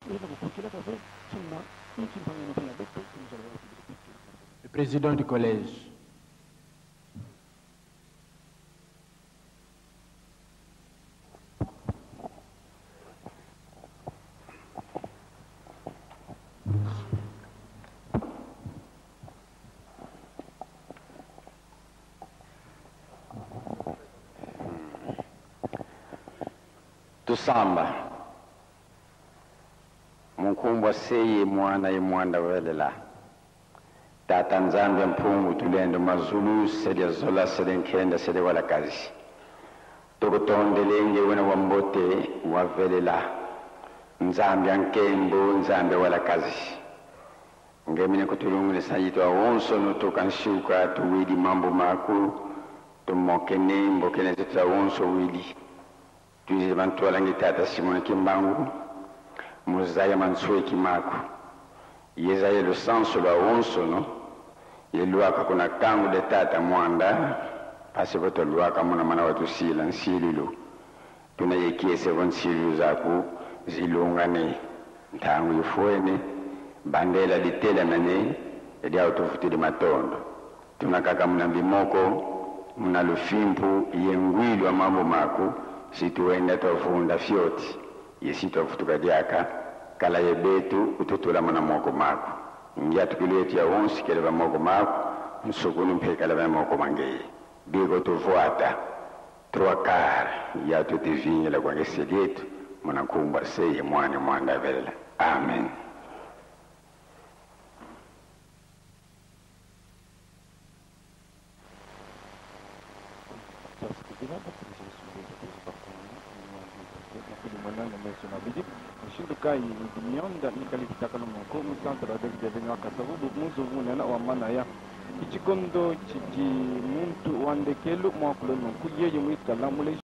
Le président du collège. Tusamba munkumbwa seye mwana imwanda welela tata nzambe mpungu tulendo mazulu sede zola sede nkenda sede wala kazi tokotondelenge wena wambote wavelela nzambe ankembo nzambe wala kazi ngemine kutulungule sayitwa wonso nutukanshuka tuwidi mambo makulu tumokene mbokene zita wonso widi tuize bantuala ngitata Simon Kimbangu muzaya manswe kimaku yezaye lo senso la wonso no yeluaka kuna kangu de tata mwanda pasi boto luaka muna mana watu sila nsililo tuna yekiese von silu zaku zilungane ntangu ifuene bandela litela mane edi autofutili matondo tuna kaka muna bimoko muna lufimpu yengwilu wa mambo maku situenda tofunda fyoti yesitofutuka diaka kala yebetu ututula mana moko mako ngia tukileti ya wonsi keleba moko mako msukunu mpekala ba moko mangeye bigo tufuata trois ya tutivinye la kwa ngeselietu mwana kumba seye mwane mwanda vela amen. Shindukai Mionda Nikalikitaka no Mokomu Santra de Venaka Sabubu Muzu Munana wa Manaya Ichikondo Chiki Muntu Wandekelu Mwakulo Kuye Yumika Lamule